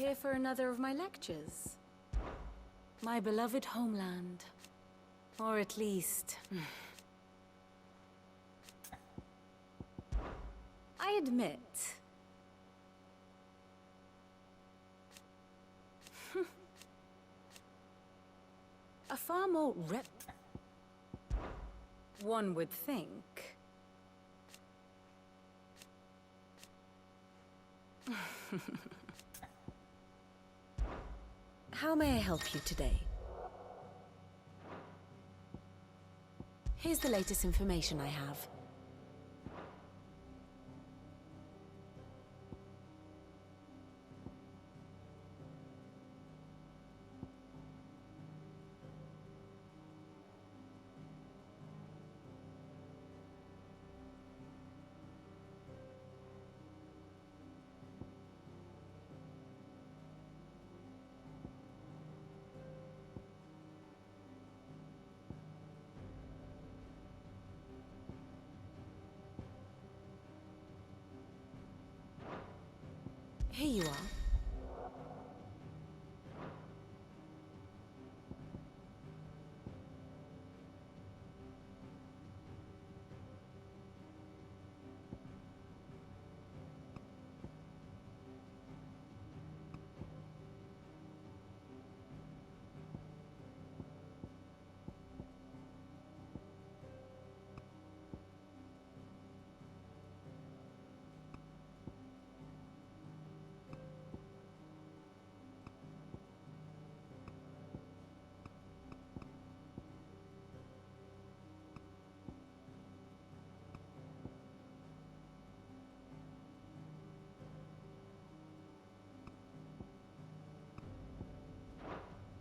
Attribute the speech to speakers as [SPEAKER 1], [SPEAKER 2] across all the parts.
[SPEAKER 1] here for another of my lectures? My beloved homeland. Or at least... I admit... a far more one would think. How may I help you today? Here's the latest information I have. Here you are.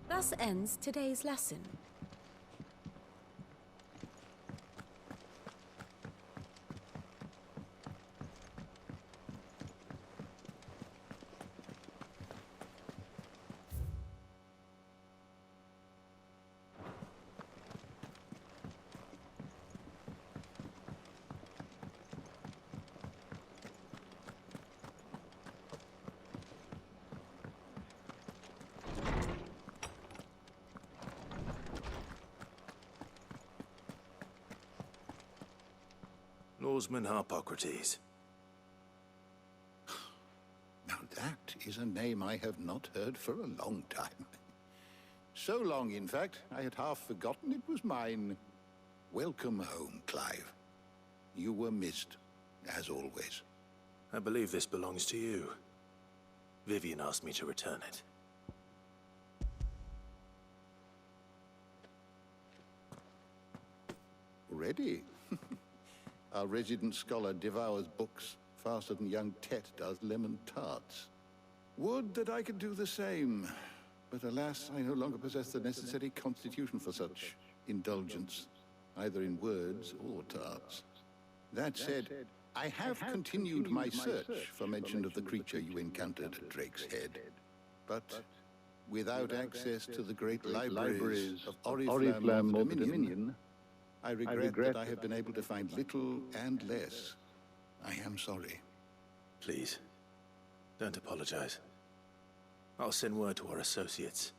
[SPEAKER 1] Thus ends today's lesson.
[SPEAKER 2] Norseman Harpocrates.
[SPEAKER 3] Now that is a name I have not heard for a long time. So long, in fact, I had half forgotten it was mine. Welcome home, Clive. You were missed, as always.
[SPEAKER 2] I believe this belongs to you. Vivian asked me to return it.
[SPEAKER 3] Already? Our resident scholar devours books faster than young Tet does lemon tarts. Would that I could do the same. But alas, I no longer possess the necessary constitution for such indulgence, either in words or tarts. That said, I have continued my search for mention of the creature you encountered at Drake's Head. But without access to the great libraries of Oriflamme or the Dominion, I regret that I have been able to find little and less. I am sorry.
[SPEAKER 2] Please, don't apologize. I'll send word to our associates.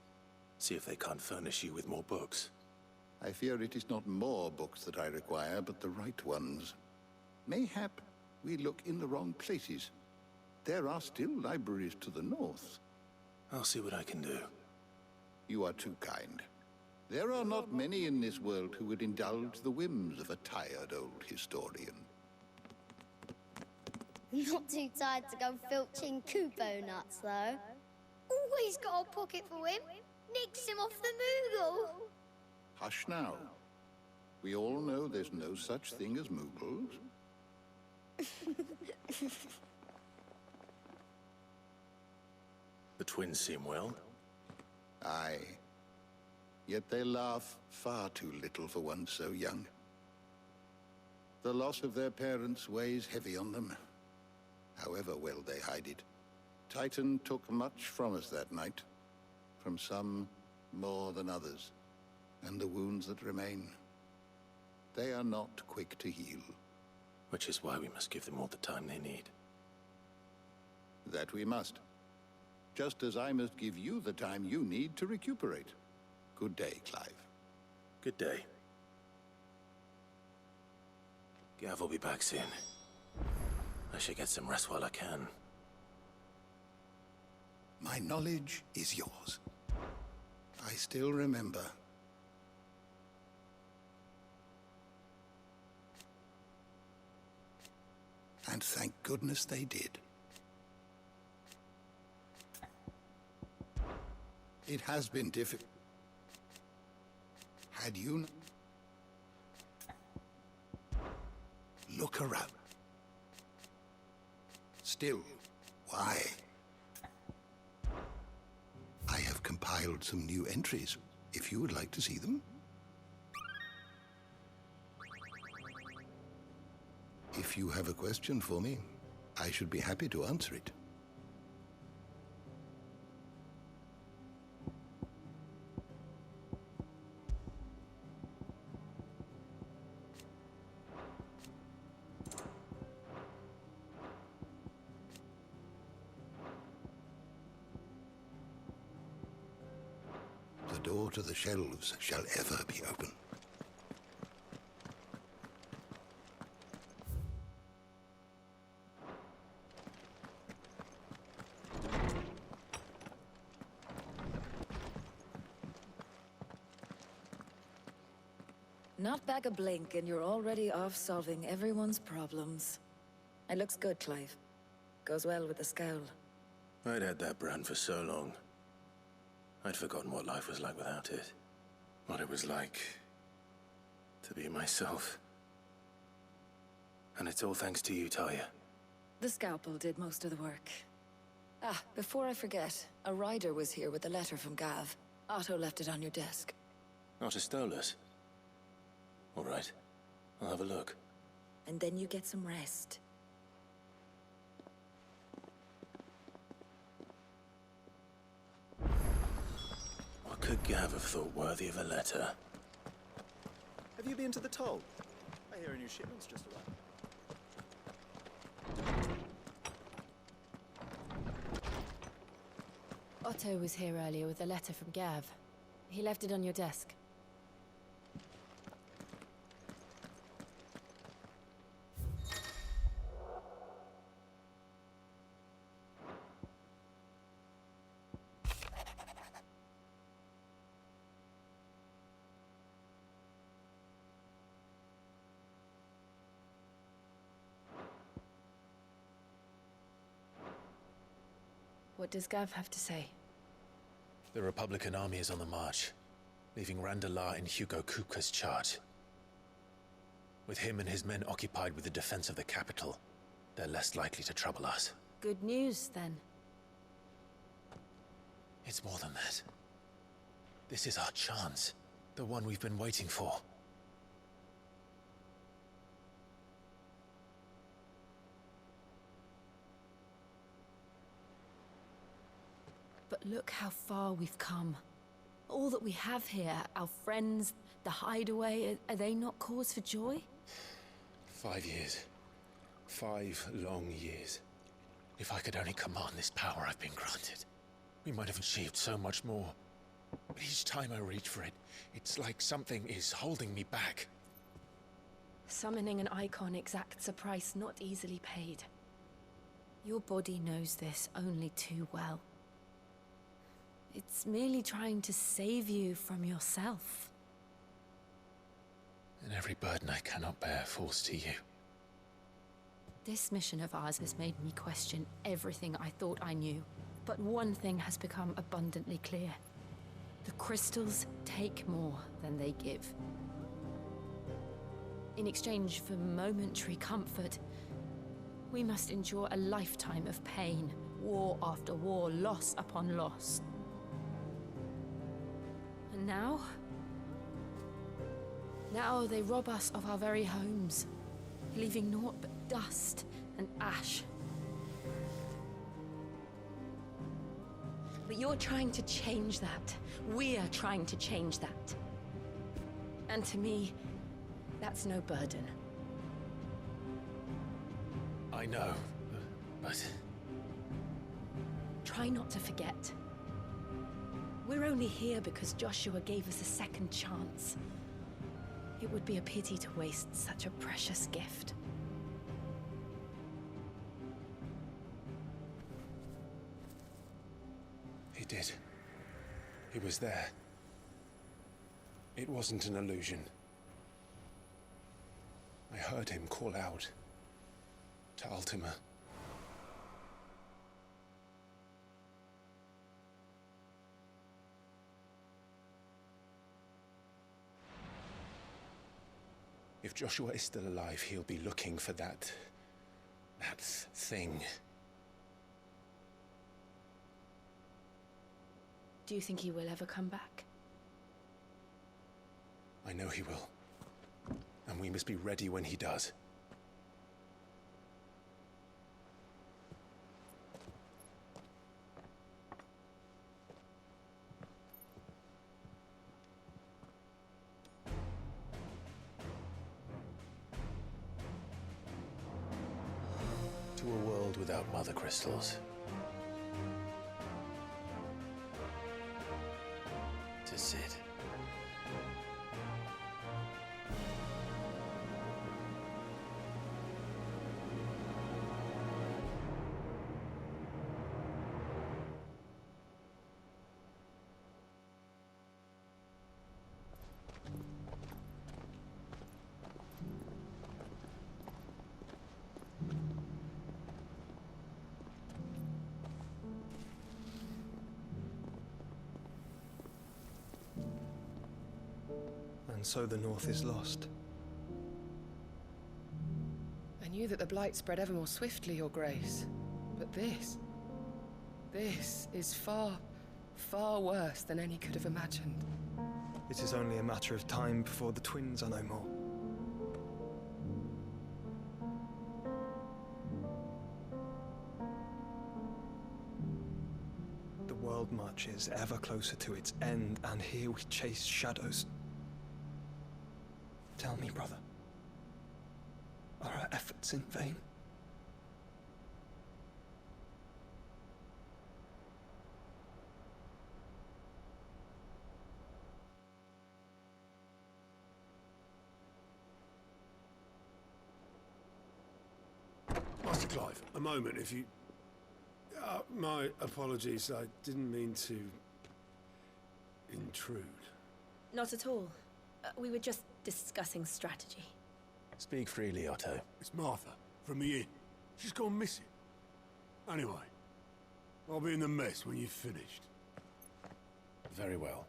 [SPEAKER 2] See if they can't furnish you with more books.
[SPEAKER 3] I fear it is not more books that I require, but the right ones. Mayhap we look in the wrong places. There are still libraries to the north.
[SPEAKER 2] I'll see what I can do.
[SPEAKER 3] You are too kind. There are not many in this world who would indulge the whims of a tired old historian.
[SPEAKER 4] Not too tired to go filching Kupo nuts, though. Always got a pocket for him. Nicks him off the Moogle.
[SPEAKER 3] Hush now. We all know there's no such thing as Moogles.
[SPEAKER 2] The twins seem well.
[SPEAKER 3] Aye. Yet they laugh far too little for one so young. The loss of their parents weighs heavy on them, however well they hide it. Titan took much from us that night, from some more than others, and the wounds that remain, they are not quick to heal.
[SPEAKER 2] Which is why we must give them all the time they need.
[SPEAKER 3] That we must. just as I must give you the time you need to recuperate. Good day, Clive.
[SPEAKER 2] Good day. Gav will be back soon. I should get some rest while I can.
[SPEAKER 3] My knowledge is yours. I still remember. And thank goodness they did. It has been difficult. Had you... Look around. Still, why? I have compiled some new entries, if you would like to see them. If you have a question for me, I should be happy to answer it. The door to the shelves shall ever be open.
[SPEAKER 5] Not back a blink and you're already off solving everyone's problems. It looks good, Clive. Goes well with the scowl.
[SPEAKER 2] I'd had that brand for so long. I'd forgotten what life was like without it. What it was like to be myself. And it's all thanks to you, Talia.
[SPEAKER 5] The scalpel did most of the work. Ah, before I forget, a rider was here with a letter from Gav. Otto left it on your desk.
[SPEAKER 2] Not a stolus. All right, I'll have a look.
[SPEAKER 5] And then you get some rest.
[SPEAKER 2] What could Gav have thought worthy of a letter?
[SPEAKER 6] Have you been to the toll? I hear a new shipment's just arrived.
[SPEAKER 7] Otto was here earlier with a letter from Gav. He left it on your desk. What does Gav have to say?
[SPEAKER 2] The Republican army is on the march, leaving Randalar in Hugo Kupka's charge. With him and his men occupied with the defense of the capital, they're less likely to trouble us.
[SPEAKER 7] Good news, then.
[SPEAKER 2] It's more than that. This is our chance, the one we've been waiting for.
[SPEAKER 7] But look how far we've come. All that we have here, our friends, the hideaway, are they not cause for joy?
[SPEAKER 2] 5 years. 5 long years. If I could only command this power I've been granted, we might have achieved so much more. But each time I reach for it, it's like something is holding me back.
[SPEAKER 7] Summoning an icon exacts a price not easily paid. Your body knows this only too well. It's merely trying to save you from yourself.
[SPEAKER 2] And every burden I cannot bear falls to you.
[SPEAKER 7] This mission of ours has made me question everything I thought I knew. But one thing has become abundantly clear. The crystals take more than they give. In exchange for momentary comfort, we must endure a lifetime of pain, war after war, loss upon loss. And now they rob us of our very homes, leaving naught but dust and ash. But you're trying to change that. We're trying to change that. And to me, that's no burden.
[SPEAKER 2] I know, but...
[SPEAKER 7] try not to forget. We're only here because Joshua gave us a second chance. It would be a pity to waste such a precious gift.
[SPEAKER 2] He did. He was there. It wasn't an illusion. I heard him call out to Ultima. If Joshua is still alive, he'll be looking for that thing.
[SPEAKER 7] Do you think he will ever come back?
[SPEAKER 2] I know he will. And we must be ready when he does. To a world without mother crystals. To Sid.
[SPEAKER 8] And so the North is lost.
[SPEAKER 9] I knew that the Blight spread ever more swiftly, Your Grace. But this is far, far worse than any could have imagined.
[SPEAKER 8] It is only a matter of time before the twins are no more. The world marches ever closer to its end, and here we chase shadows. Tell me, brother, are our efforts in vain?
[SPEAKER 10] Master Clive, a moment, if you... my apologies, I didn't mean to... intrude.
[SPEAKER 7] Not at all. We were just discussing strategy.
[SPEAKER 2] Speak freely, Otto.
[SPEAKER 10] It's Martha, from the inn. She's gone missing. Anyway, I'll be in the mess when you've finished.
[SPEAKER 2] Very well.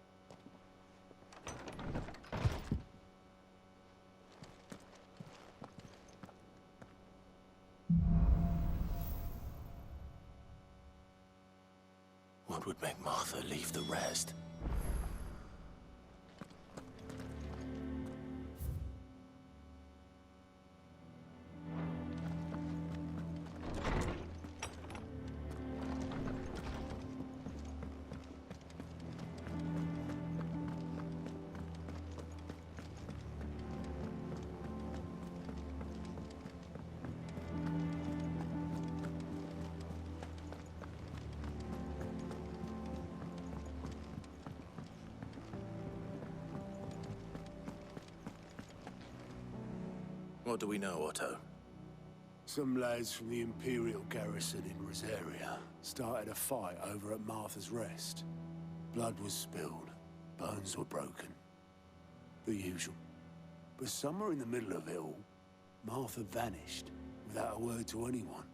[SPEAKER 2] What would make Martha leave the rest? What do we know, Otto?
[SPEAKER 10] Some lads from the Imperial garrison in Rosaria started a fight over at Martha's Rest. Blood was spilled, bones were broken. The usual. But somewhere in the middle of it all, Martha vanished without a word to anyone.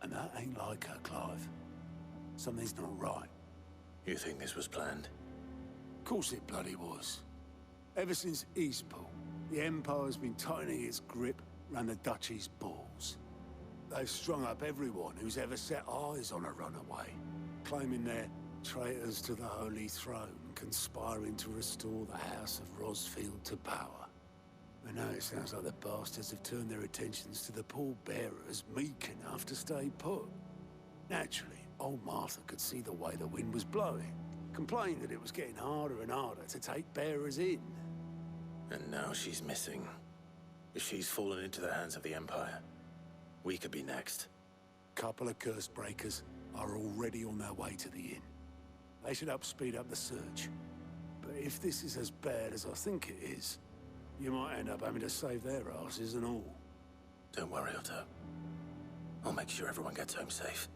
[SPEAKER 10] And that ain't like her, Clive. Something's not right.
[SPEAKER 2] You think this was planned?
[SPEAKER 10] Of course it bloody was. Ever since Eastpool, the Empire's been tightening its grip round the Duchy's balls. They've strung up everyone who's ever set eyes on a runaway, claiming they're traitors to the Holy Throne, conspiring to restore the House of Rosfield to power. And now it sounds like the bastards have turned their attentions to the pallbearers meek enough to stay put. Naturally, old Martha could see the way the wind was blowing, complained that it was getting harder and harder to take bearers in.
[SPEAKER 2] And now she's missing. If she's fallen into the hands of the Empire, we could be next.
[SPEAKER 10] Couple of curse breakers, are already on their way to the inn. They should help speed up the search. But if this is as bad as I think it is, you might end up having to save their asses and all.
[SPEAKER 2] Don't worry, Otto. I'll make sure everyone gets home safe.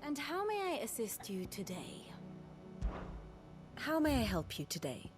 [SPEAKER 1] And how may I assist you today? How may I help you today?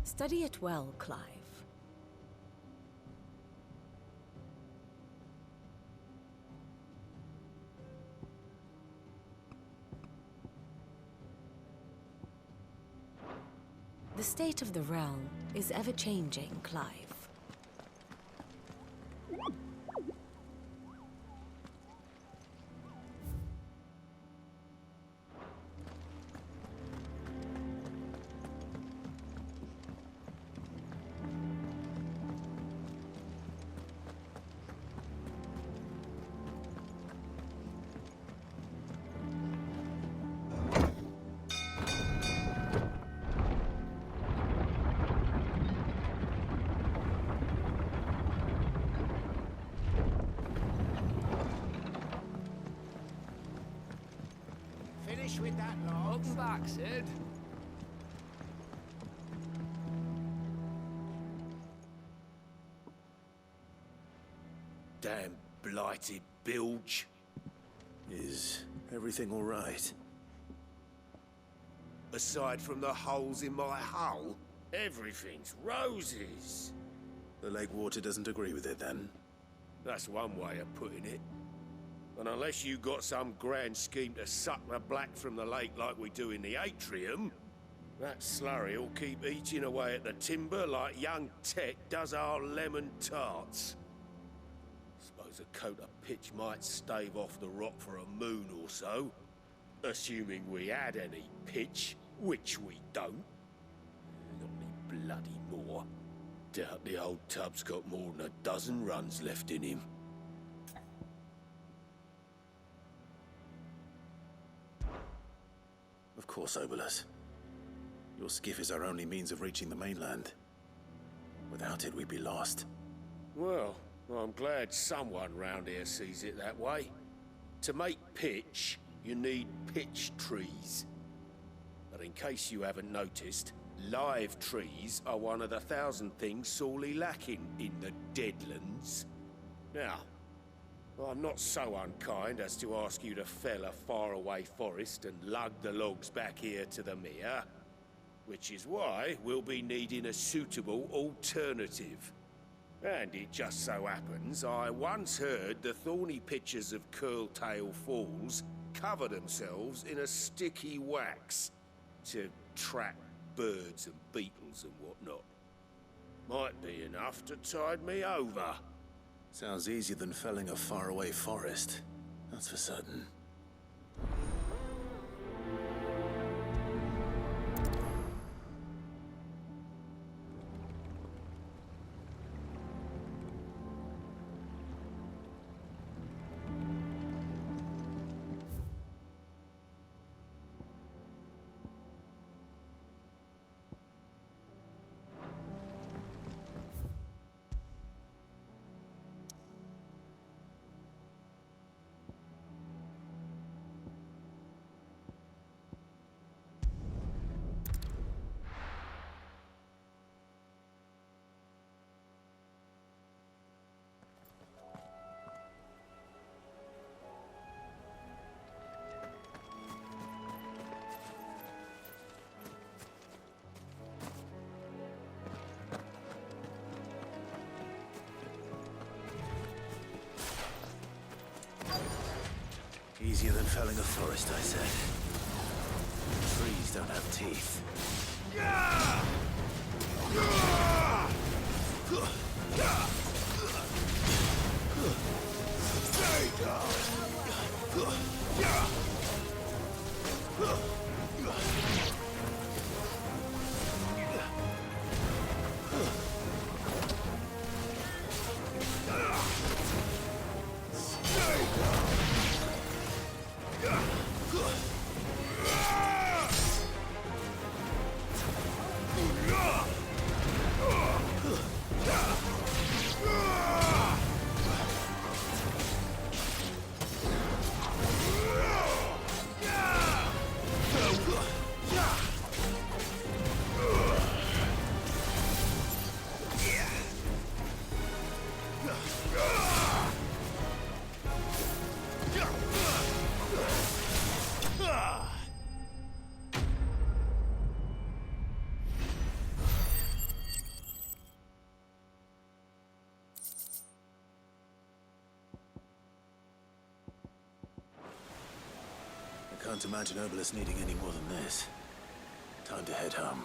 [SPEAKER 1] Study it well, Clive. The state of the realm is ever-changing, Clive.
[SPEAKER 10] With that, Lord.
[SPEAKER 9] Welcome back, Sid.
[SPEAKER 11] Damn blighted bilge.
[SPEAKER 2] Is everything all right?
[SPEAKER 11] Aside from the holes in my hull, everything's roses.
[SPEAKER 2] The lake water doesn't agree with it, then?
[SPEAKER 11] That's one way of putting it. And unless you got some grand scheme to suck the black from the lake like we do in the atrium, that slurry'll keep eating away at the timber like young Tet does our lemon tarts. Suppose a coat of pitch might stave off the rot for a moon or so, assuming we had any pitch, which we don't. Not any bloody more. Doubt the old tub's got more than a dozen runs left in him.
[SPEAKER 2] Of course, Obolus. Your skiff is our only means of reaching the mainland. Without it, we'd be lost.
[SPEAKER 11] Well, I'm glad someone round here sees it that way. To make pitch, you need pitch trees. But in case you haven't noticed, live trees are one of the 1,000 things sorely lacking in the Deadlands. Now, I'm not so unkind as to ask you to fell a faraway forest and lug the logs back here to the mere, which is why we'll be needing a suitable alternative. And it just so happens I once heard the thorny pitchers of Curltail Falls cover themselves in a sticky wax to trap birds and beetles and whatnot. Might be enough to tide me over.
[SPEAKER 2] Sounds easier than felling a faraway forest. That's for certain.
[SPEAKER 12] easier than felling a forest, I said. Trees don't have teeth. Stay down! I can't imagine Obelisk needing any more than this. Time to head home.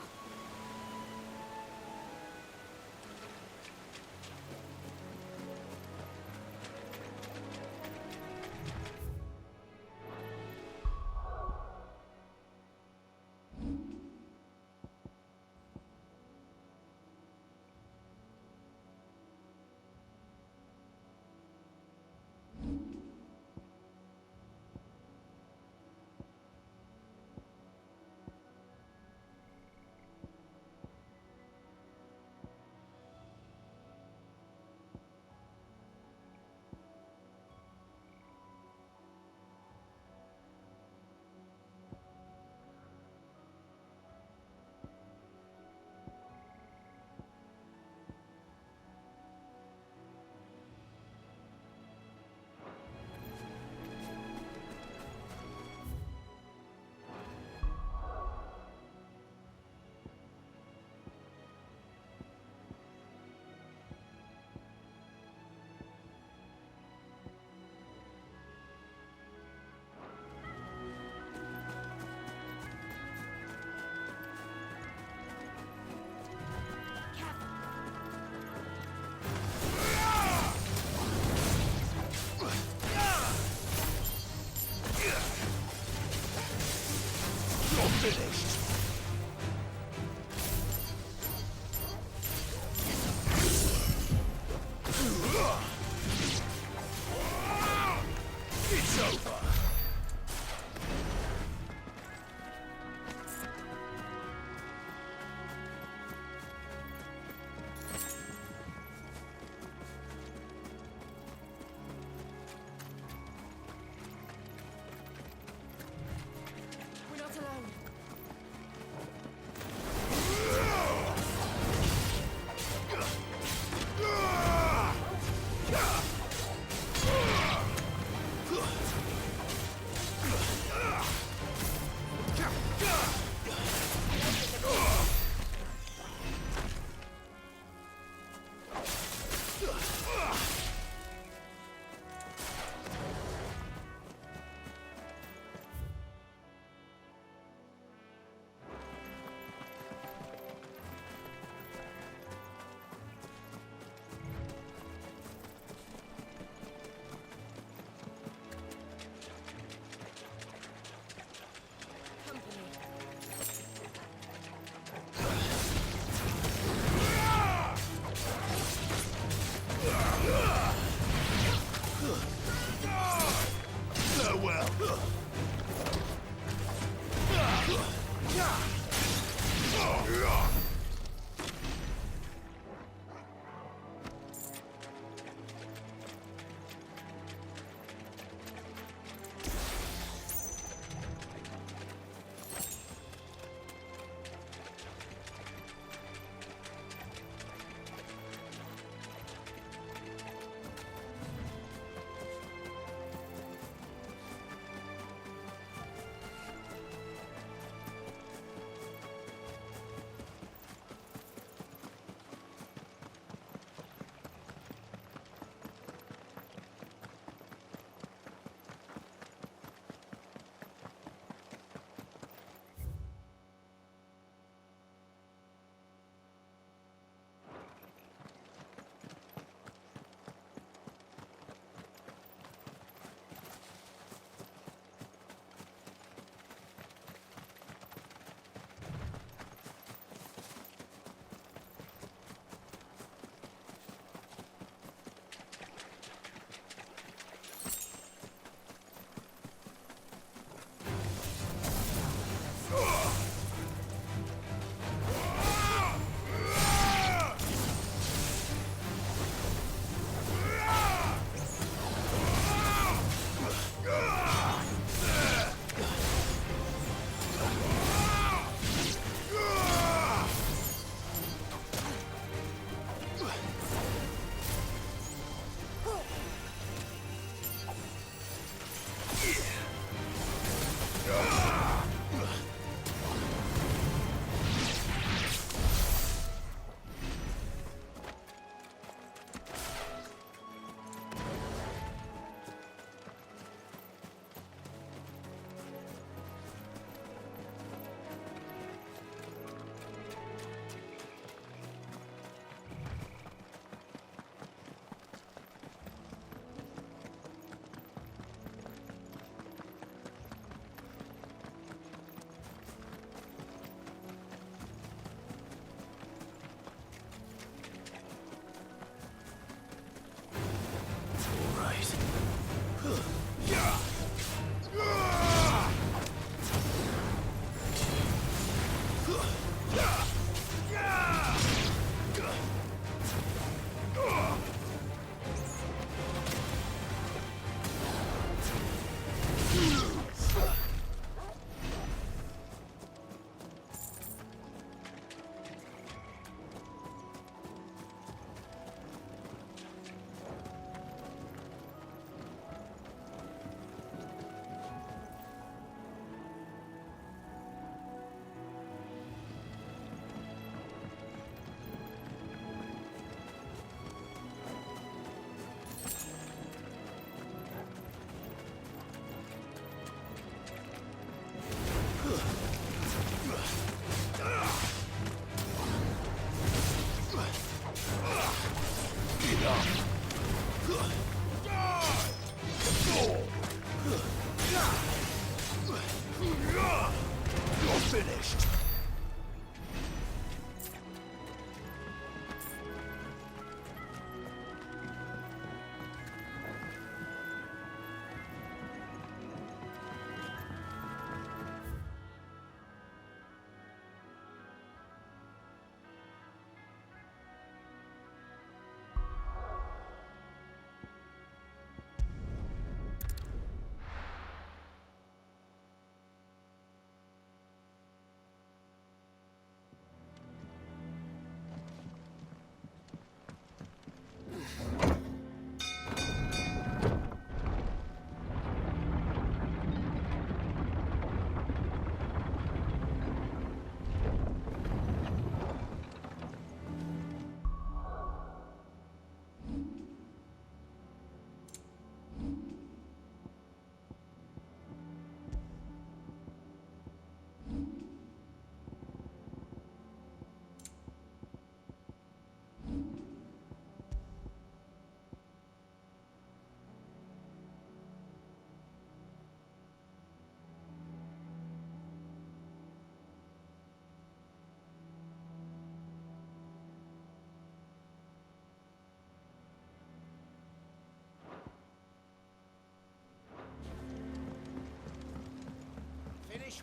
[SPEAKER 10] finished.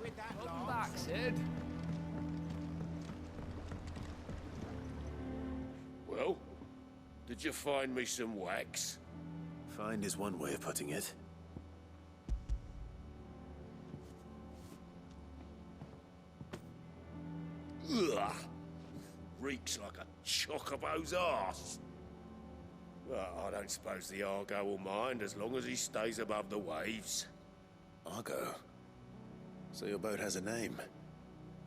[SPEAKER 11] With that
[SPEAKER 9] Welcome back, Sid.
[SPEAKER 11] Well, did you find me some wax?
[SPEAKER 12] Find is one way of putting it.
[SPEAKER 11] Ugh! Reeks like a chocobo's arse. Well, I don't suppose the Argo will mind as long as he stays above the waves.
[SPEAKER 12] Argo? So your boat has a name?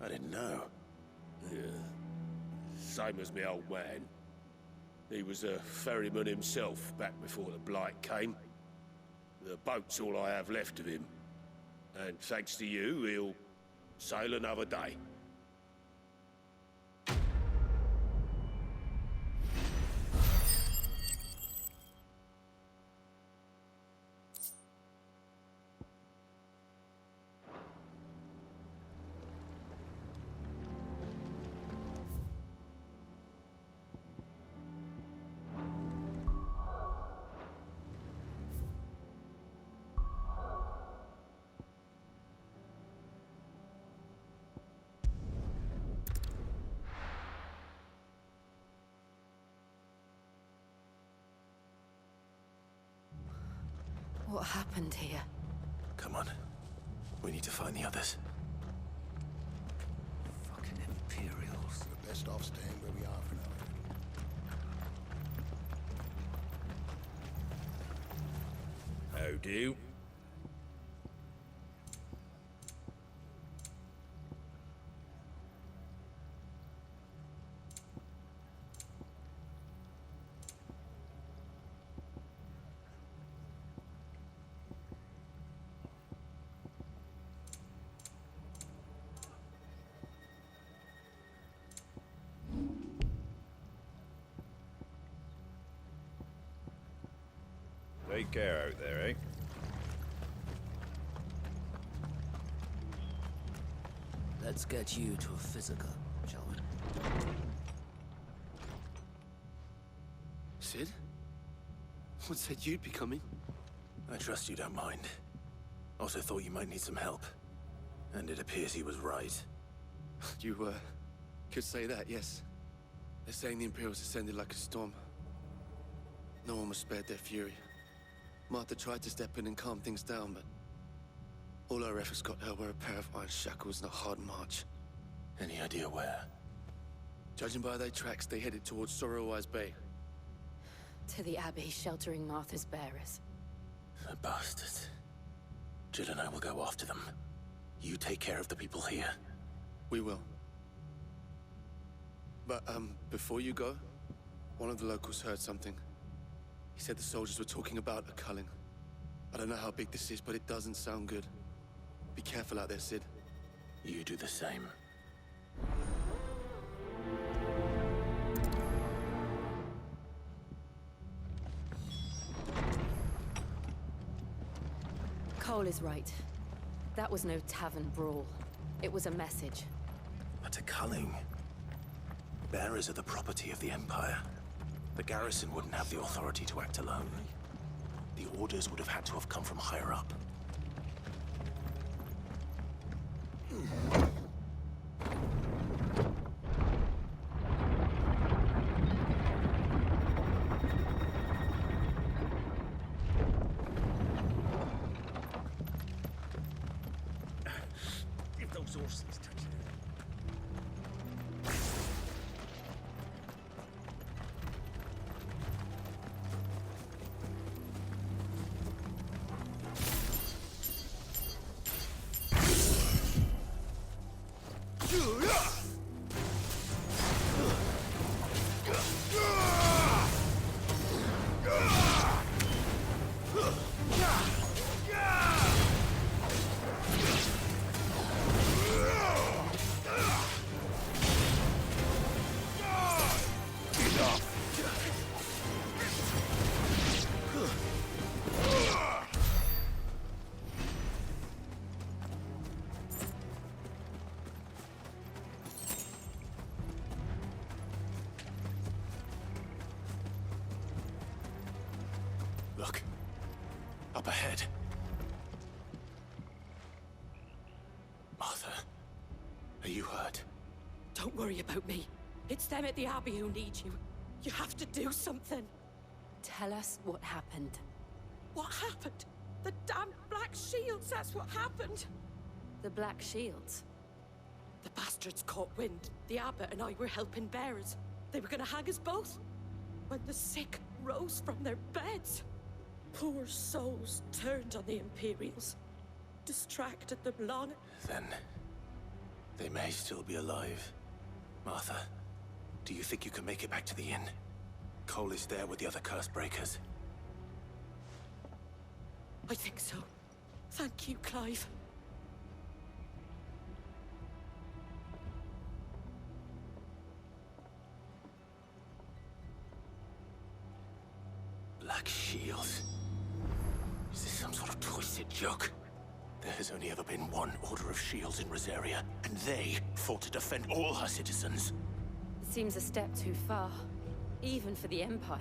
[SPEAKER 12] I didn't know.
[SPEAKER 11] Yeah. Same as me old man. He was a ferryman himself back before the Blight came. The boat's all I have left of him. And thanks to you, he'll sail another day.
[SPEAKER 7] What happened here?
[SPEAKER 12] Come on. We need to find the others.
[SPEAKER 10] Fucking Imperials.
[SPEAKER 3] We're best off staying where we are for now.
[SPEAKER 11] How do?
[SPEAKER 13] Take care out there, eh?
[SPEAKER 14] Let's get you to a physical, shall we?
[SPEAKER 6] Sid? What said you'd be coming?
[SPEAKER 12] I trust you don't mind. Also thought you might need some help. And it appears he was right.
[SPEAKER 6] You, could say that, yes. They're saying the Imperials descended like a storm. No one was spared their fury. Martha tried to step in and calm things down, but all our efforts got her were a pair of iron shackles and a hard march.
[SPEAKER 12] Any idea where?
[SPEAKER 6] Judging by their tracks, they headed towards Sorrowwise Bay.
[SPEAKER 7] To the Abbey, sheltering Martha's bearers.
[SPEAKER 12] The bastards. Jill and I will go after them. You take care of the people here.
[SPEAKER 6] We will. But, before you go, one of the locals heard something. He said the soldiers were talking about a culling. I don't know how big this is, but it doesn't sound good. Be careful out there, Sid.
[SPEAKER 12] You do the same.
[SPEAKER 7] Cole is right. That was no tavern brawl. It was a message.
[SPEAKER 12] But a culling. Bearers are the property of the Empire. The garrison wouldn't have the authority to act alone. The orders would have had to have come from higher up.
[SPEAKER 11] If those horses touch it.
[SPEAKER 12] Look. Up ahead. Martha, are you hurt?
[SPEAKER 15] Don't worry about me. It's them at the Abbey who need you. You have to do something.
[SPEAKER 7] Tell us what happened.
[SPEAKER 15] What happened? The damn Black Shields, that's what happened.
[SPEAKER 7] The Black Shields?
[SPEAKER 15] The bastards caught wind. The abbot and I were helping bearers. They were gonna hang us both. When the sick rose from their beds. Poor souls turned on the Imperials. Distracted them long.
[SPEAKER 12] Then they may still be alive. Martha, do you think you can make it back to the inn? Cole is there with the other curse breakers.
[SPEAKER 15] I think so. Thank you, Clive.
[SPEAKER 12] Black Shields? Is this some sort of twisted joke? There has only ever been one Order of Shields in Rosaria, and they fought to defend all her citizens.
[SPEAKER 7] It seems a step too far, even for the Empire.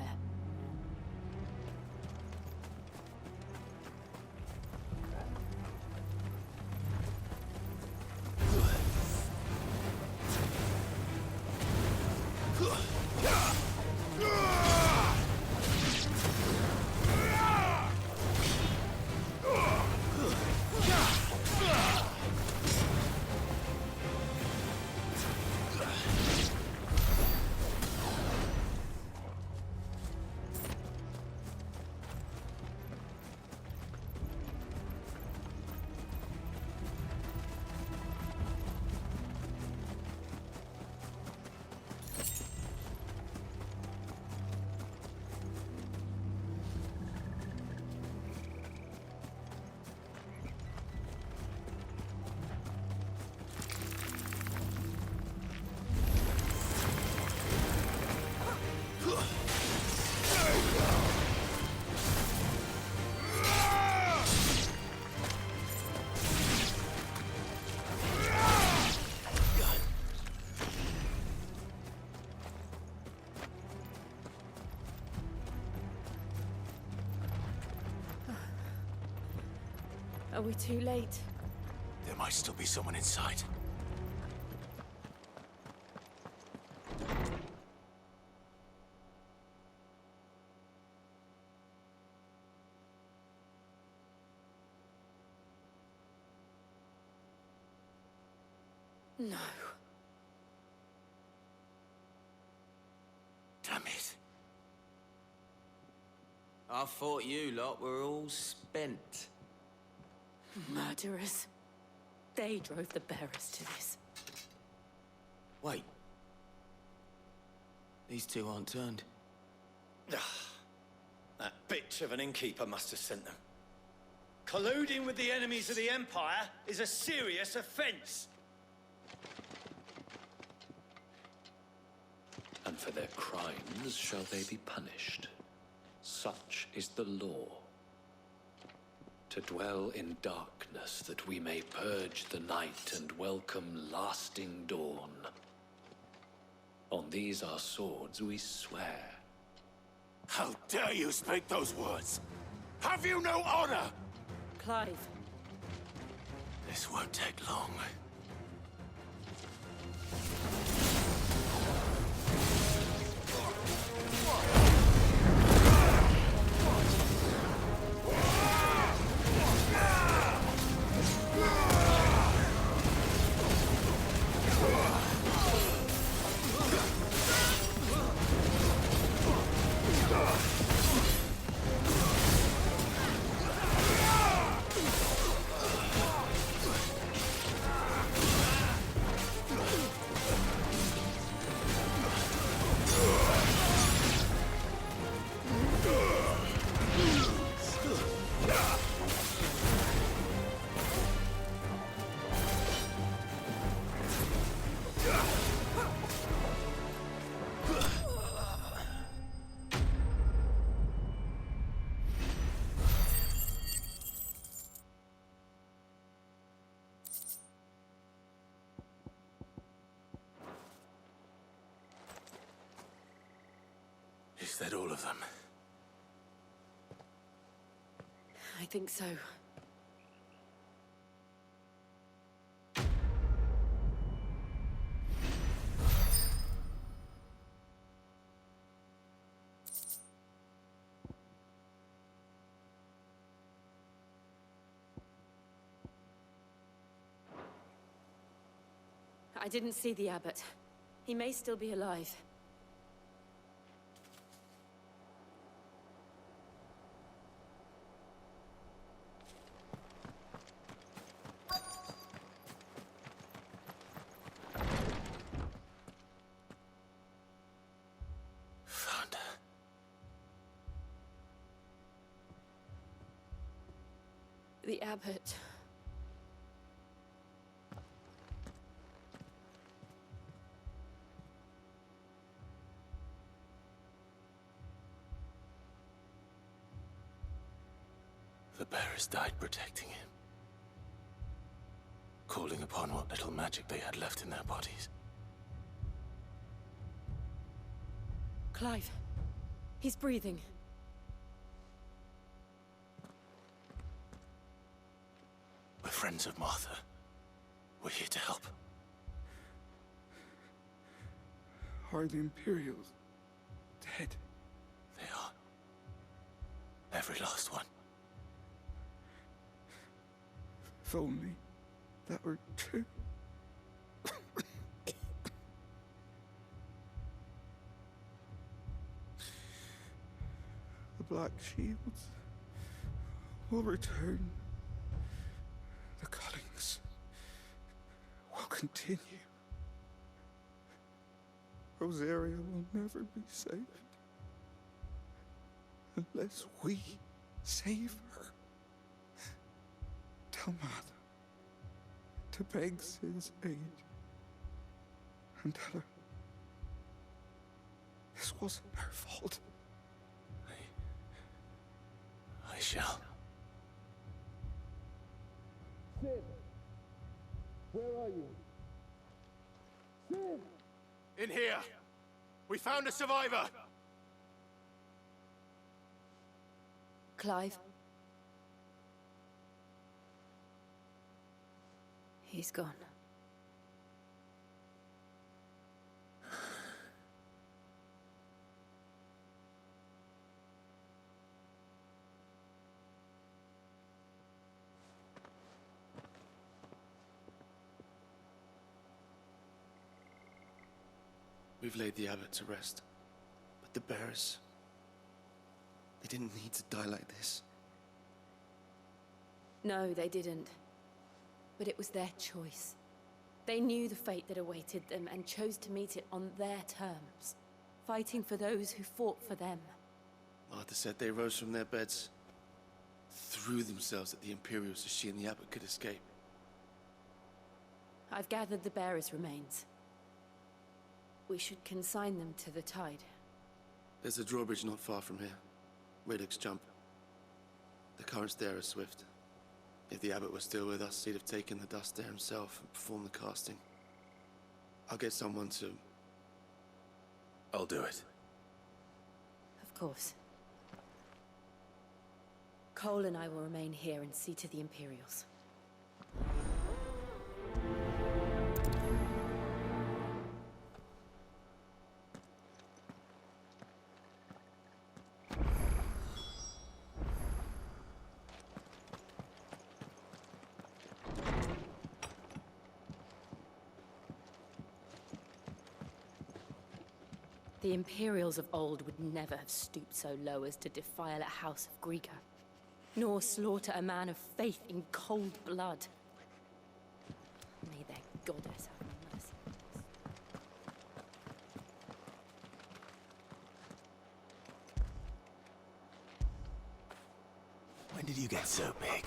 [SPEAKER 7] Are we too late?
[SPEAKER 12] There might still be someone inside.
[SPEAKER 7] No.
[SPEAKER 12] Damn it.
[SPEAKER 14] I thought you lot were all spent.
[SPEAKER 15] Murderers. They drove the bearers to this.
[SPEAKER 14] Wait. These two aren't turned.
[SPEAKER 16] That bitch of an innkeeper must have sent them. Colluding with the enemies of the Empire is a serious offense.
[SPEAKER 17] And for their crimes shall they be punished. Such is the law. To dwell in darkness that we may purge the night and welcome lasting dawn. On these our swords we swear.
[SPEAKER 11] How dare you speak those words? Have you no honor?
[SPEAKER 15] Clive.
[SPEAKER 12] This won't take long. Is that all of them?
[SPEAKER 15] I think so. I didn't see the abbot. He may still be alive. The abbot.
[SPEAKER 12] The bearers died protecting him. Calling upon what little magic they had left in their bodies.
[SPEAKER 15] Clive. He's breathing.
[SPEAKER 12] We're friends of Martha. We're here to help.
[SPEAKER 18] Are the Imperials dead?
[SPEAKER 12] They are. Every last one.
[SPEAKER 18] If only that were true. The Black Shields will return. The cuttings will continue. Rosaria will never be saved unless we save her. Tell Mother to beg Sid's aid and tell her this wasn't her fault.
[SPEAKER 12] I shall.
[SPEAKER 10] Sid! Where are you? Sid!
[SPEAKER 11] In here! We found a survivor!
[SPEAKER 15] Clive? He's gone.
[SPEAKER 6] We've laid the abbot to rest. But the bearers... they didn't need to die like this.
[SPEAKER 15] No, they didn't. But it was their choice. They knew the fate that awaited them and chose to meet it on their terms, fighting for those who fought for them.
[SPEAKER 6] Martha said they rose from their beds, threw themselves at the Imperials so she and the abbot could escape.
[SPEAKER 15] I've gathered the bearers' remains. We should consign them to the tide.
[SPEAKER 6] There's a drawbridge not far from here. Radix jump. The currents there are swift. If the abbot was still with us, he'd have taken the dust there himself and performed the casting. I'll get someone to...
[SPEAKER 12] I'll do it.
[SPEAKER 7] Of course. Cole and I will remain here and see to the Imperials. The Imperials of old would never have stooped so low as to defile a house of Greeka, nor slaughter a man of faith in cold blood. May their goddess have mercy on us.
[SPEAKER 12] When did you get so big?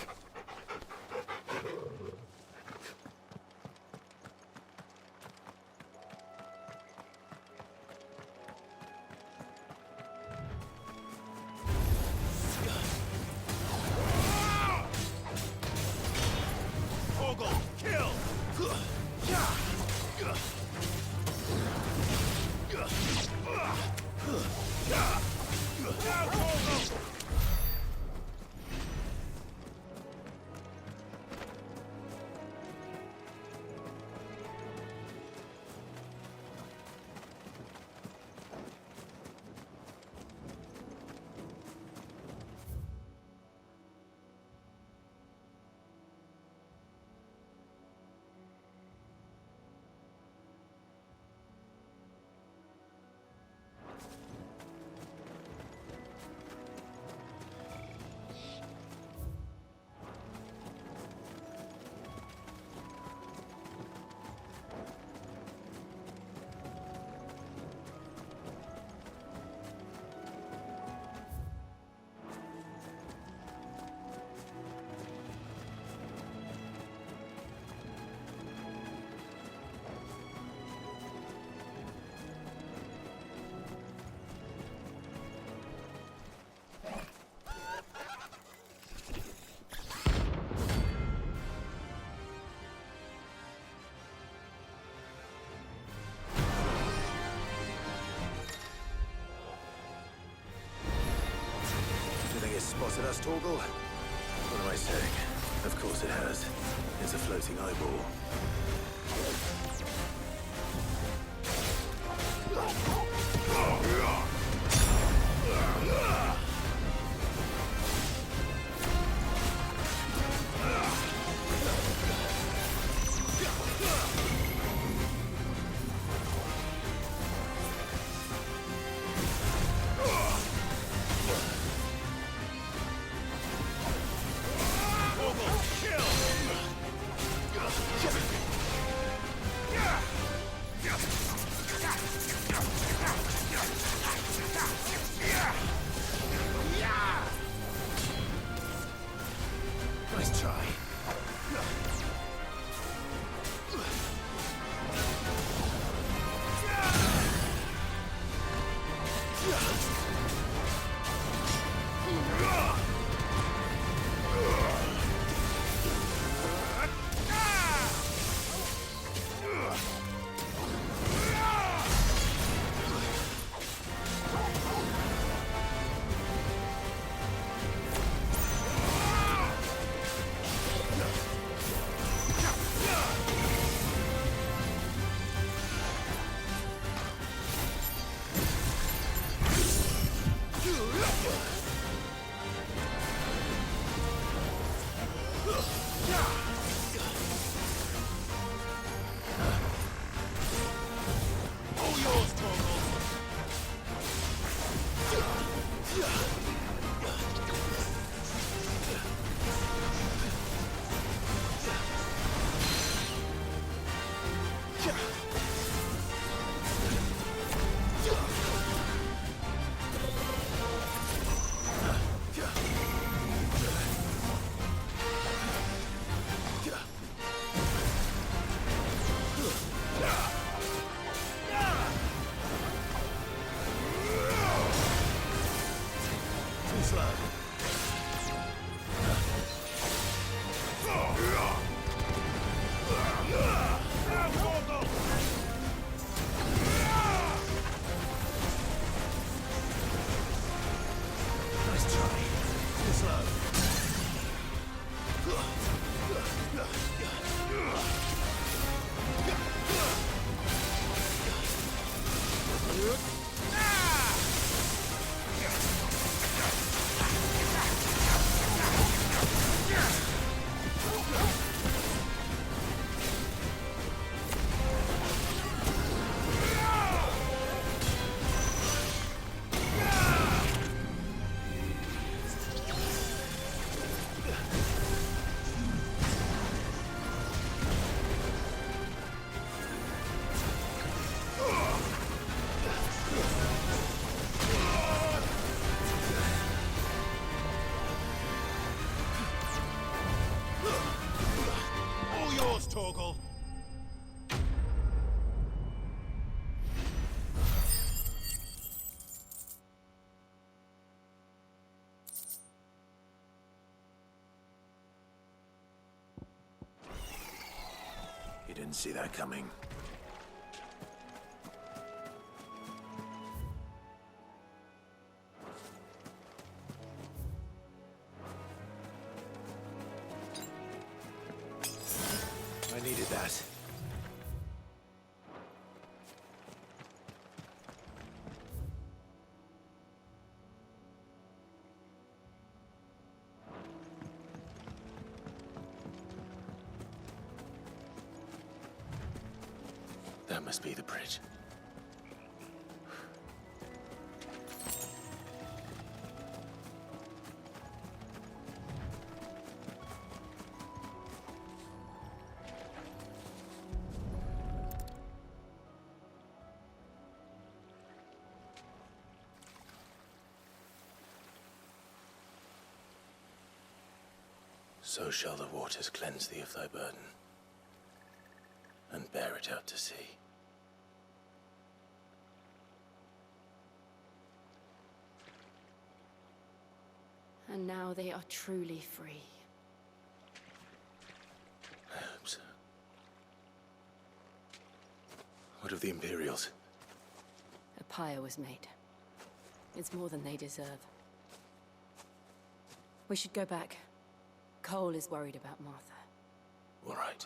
[SPEAKER 12] Spotted us, Torgal? What am I saying? Of course it has. It's a floating eyeball. Kill! Didn't see that coming. I needed that. That must be the bridge. So shall the waters cleanse thee of thy burden, and bear it out to sea.
[SPEAKER 7] And now they are truly free.
[SPEAKER 12] I hope so. What of the Imperials?
[SPEAKER 7] A pyre was made. It's more than they deserve. We should go back. Cole is worried about Martha.
[SPEAKER 12] All right.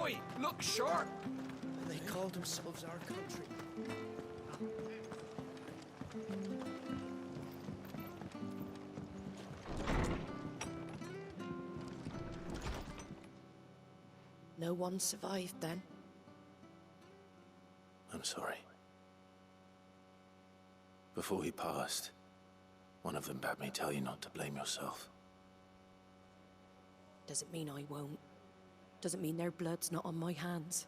[SPEAKER 19] Oi, look sharp! They called themselves our country.
[SPEAKER 15] No one survived then?
[SPEAKER 12] I'm sorry. Before he passed, one of them bade me tell you not to blame yourself.
[SPEAKER 15] Doesn't mean I won't. Doesn't mean their blood's not on my hands.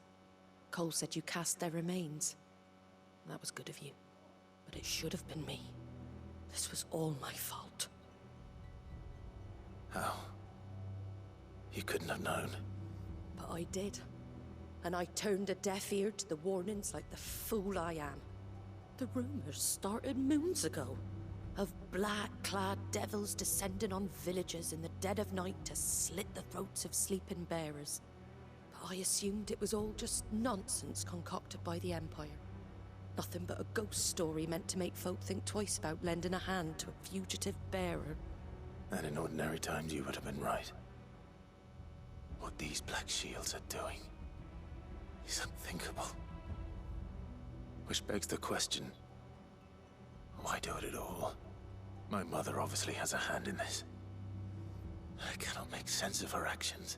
[SPEAKER 15] Cole said you cast their remains. That was good of you. But it should have been me. This was all my fault.
[SPEAKER 12] How? You couldn't have known.
[SPEAKER 15] But I did. And I turned a deaf ear to the warnings like the fool I am. The rumors started moons ago. Of black-clad devils descending on villages in the dead of night to slit the throats of sleeping bearers. But I assumed it was all just nonsense concocted by the Empire. Nothing but a ghost story meant to make folk think twice about lending a hand to a fugitive bearer.
[SPEAKER 12] And in ordinary times you would have been right. What these Black Shields are doing is unthinkable. Which begs the question, why do it at all? My mother obviously has a hand in this. I cannot make sense of her actions.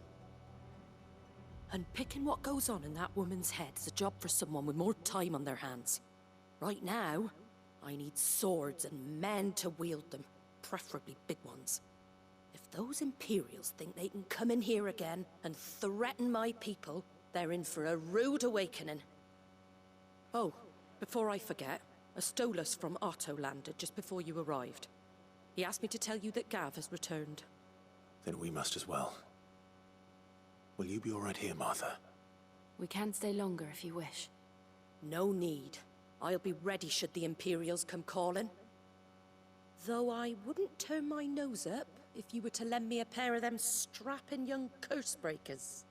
[SPEAKER 15] And picking what goes on in that woman's head is a job for someone with more time on their hands. Right now, I need swords and men to wield them, preferably big ones. If those Imperials think they can come in here again and threaten my people, they're in for a rude awakening. Oh, before I forget, a Stolas from Otto landed just before you arrived. He asked me to tell you that Gav has returned.
[SPEAKER 12] Then we must as well. Will you be all right here, Martha?
[SPEAKER 7] We can stay longer if you wish.
[SPEAKER 15] No need. I'll be ready should the Imperials come calling. Though I wouldn't turn my nose up if you were to lend me a pair of them strapping young curse breakers.